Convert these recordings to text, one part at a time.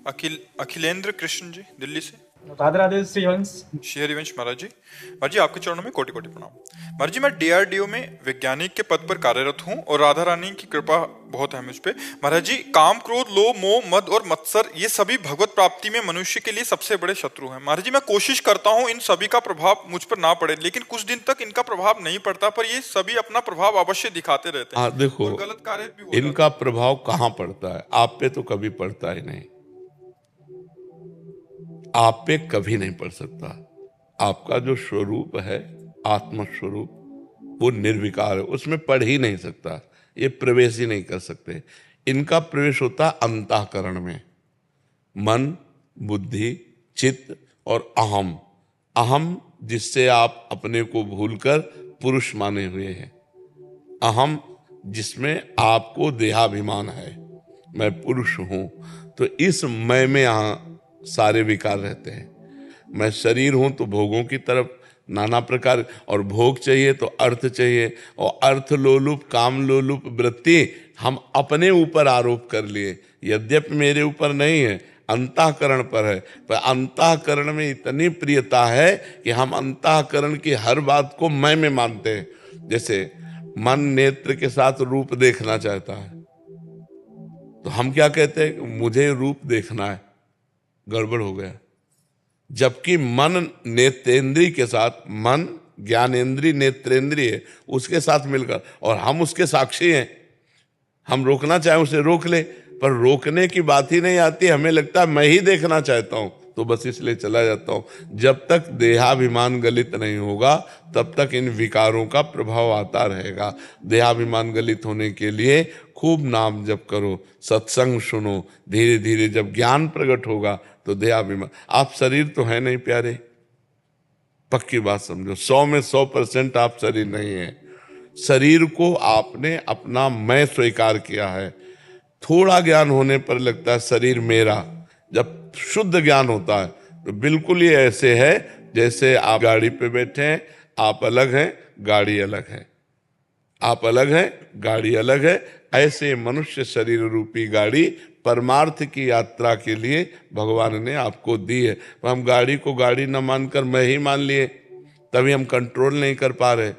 अखिलेंद्र कृष्ण जी, दिल्ली से। राधे राधे श्रीहंस। श्री हरिवंश महाराज जी। महाराज जी, आपके चरणों में कोटि कोटि प्रणाम। महाराज जी, मैं डीआरडीओ में वैज्ञानिक के पद पर कार्यरत हूँ और राधा रानी की कृपा बहुत है मुझ पे। महाराज जी, काम, क्रोध, लोभ, मोह, मद और मत्सर, ये सभी भगवत प्राप्ति में मनुष्य के लिए सबसे बड़े शत्रु हैं। महाराज जी, मैं कोशिश करता हूँ इन सभी का प्रभाव मुझ पर ना पड़े, लेकिन कुछ दिन तक इनका प्रभाव नहीं पड़ता, पर ये सभी अपना प्रभाव अवश्य दिखाते रहते हैं देखो, और गलत कार्य भी हो इनका जाते हैं। प्रभाव कहाँ पड़ता है? आप पे तो कभी पड़ता ही नहीं, आप पे कभी नहीं पड़ सकता। आपका जो स्वरूप है, आत्म स्वरूप, वो निर्विकार है, उसमें पढ़ ही नहीं सकता, ये प्रवेश ही नहीं कर सकते। इनका प्रवेश होता अंतःकरण में, मन, बुद्धि, चित्त और अहम। अहम जिससे आप अपने को भूलकर पुरुष माने हुए हैं, अहम जिसमें आपको देहाभिमान है, मैं पुरुष हूं, तो इस मैं में यहाँ सारे विकार रहते हैं। मैं शरीर हूं तो भोगों की तरफ नाना प्रकार, और भोग चाहिए तो अर्थ चाहिए, और अर्थ लोलुप, काम लोलुप वृत्ति हम अपने ऊपर आरोप कर लिए, यद्यपि मेरे ऊपर नहीं है, अंतःकरण पर है। पर अंतःकरण में इतनी प्रियता है कि हम अंतःकरण की हर बात को मैं में मानते हैं। जैसे मन नेत्र के साथ रूप देखना चाहता है, तो हम क्या कहते हैं? मुझे रूप देखना है, गड़बड़ हो गया। जबकि मन नेत्रेंद्रिय के साथ, मन ज्ञानेंद्रिय नेत्रेंद्रिय उसके साथ मिलकर, और हम उसके साक्षी हैं, हम रोकना चाहे उसे रोक ले, पर रोकने की बात ही नहीं आती। हमें लगता है मैं ही देखना चाहता हूं, तो बस इसलिए चला जाता हूं। जब तक देहाभिमान गलित नहीं होगा तब तक इन विकारों का प्रभाव आता रहेगा। देहाभिमान गलित होने के लिए खूब नाम जप करो, सत्संग सुनो, धीरे धीरे जब ज्ञान प्रकट होगा तो देहाभिमान, आप शरीर तो है नहीं प्यारे, पक्की बात समझो, 100 में 100% आप शरीर नहीं है। शरीर को आपने अपना मैं स्वीकार किया है। थोड़ा ज्ञान होने पर लगता है शरीर मेरा, जब शुद्ध ज्ञान होता है तो बिल्कुल ही ऐसे है जैसे आप गाड़ी पे बैठे हैं, आप अलग हैं, गाड़ी अलग है, आप अलग हैं, गाड़ी अलग है। ऐसे मनुष्य शरीर रूपी गाड़ी परमार्थ की यात्रा के लिए भगवान ने आपको दी है। पर हम गाड़ी को गाड़ी न मानकर मैं ही मान लिए, तभी हम कंट्रोल नहीं कर पा रहे।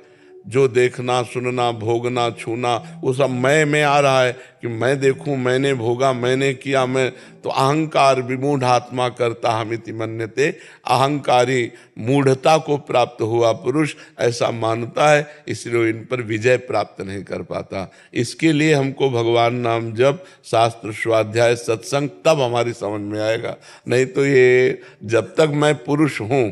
जो देखना, सुनना, भोगना, छूना, वो सब मैं में आ रहा है कि मैं देखूं, मैंने भोगा, मैंने किया, मैं तो अहंकार विमूढ़ आत्मा करता हमिति मन्यते। अहंकारी मूढ़ता को प्राप्त हुआ पुरुष ऐसा मानता है, इसलिए इन पर विजय प्राप्त नहीं कर पाता। इसके लिए हमको भगवान नाम जप, शास्त्र स्वाध्याय, सत्संग, तब हमारी समझ में आएगा। नहीं तो ये जब तक मैं पुरुष हूं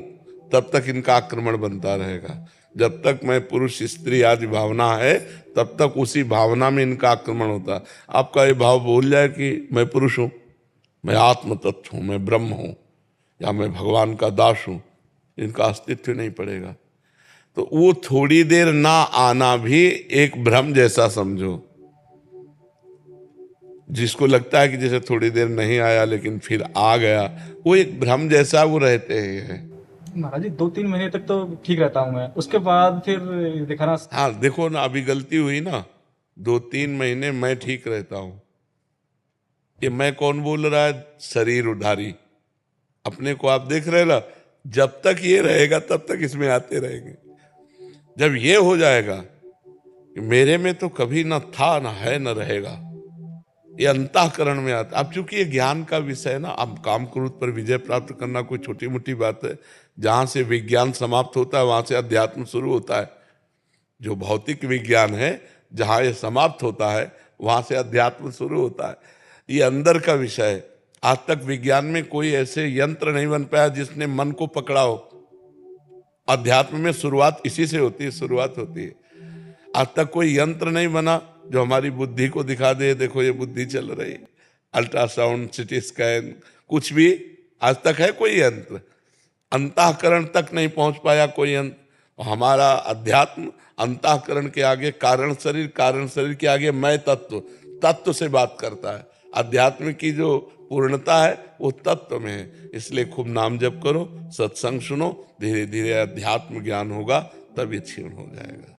तब तक इनका आक्रमण बनता रहेगा। जब तक मैं पुरुष स्त्री आदि भावना है तब तक उसी भावना में इनका आक्रमण होता है। आपका ये भाव भूल जाए कि मैं पुरुष हूँ, मैं आत्म तत्व हूँ, मैं ब्रह्म हूँ, या मैं भगवान का दास हूँ, इनका अस्तित्व नहीं पड़ेगा। तो वो थोड़ी देर ना आना भी एक भ्रम जैसा समझो। जिसको लगता है कि जैसे थोड़ी देर नहीं आया लेकिन फिर आ गया, वो एक भ्रम जैसा वो रहते हैं। महाराज जी, 2-3 महीने तक तो ठीक रहता हूँ मैं, उसके बाद फिर दिखाना। हाँ देखो ना, अभी गलती हुई ना, 2-3 महीने मैं ठीक रहता हूं। ये मैं कौन बोल रहा है? शरीर उधारी, अपने को आप देख रहे ना। जब तक ये रहेगा तब तक इसमें आते रहेंगे। जब ये हो जाएगा कि मेरे में तो कभी ना था, ना है, ना रहेगा, ये अंतःकरण में आता। अब चूंकि ये ज्ञान का विषय है ना, अब काम क्रोध पर विजय प्राप्त करना कोई छोटी मोटी बात है। जहां से विज्ञान समाप्त होता है वहां से अध्यात्म शुरू होता है। जो भौतिक विज्ञान है, जहां ये समाप्त होता है वहां से अध्यात्म शुरू होता है। ये अंदर का विषय है। आज तक विज्ञान में कोई ऐसे यंत्र नहीं बन पाया जिसने मन को पकड़ा हो। अध्यात्म में शुरुआत इसी से होती है, शुरुआत होती है। आज तक कोई यंत्र नहीं बना जो हमारी बुद्धि को दिखा दे, देखो ये बुद्धि चल रही है। अल्ट्रासाउंड, सिटी स्कैन, कुछ भी आज तक है कोई यंत्र? अंतःकरण तक नहीं पहुंच पाया कोई यंत्र। हमारा अध्यात्म अंतःकरण के आगे कारण शरीर, कारण शरीर के आगे मैं तत्व, तत्व से बात करता है। अध्यात्म की जो पूर्णता है वो तत्व में है। इसलिए खूब नाम जप करो, सत्संग सुनो, धीरे धीरे अध्यात्म ज्ञान होगा, तभी क्षीण हो जाएगा।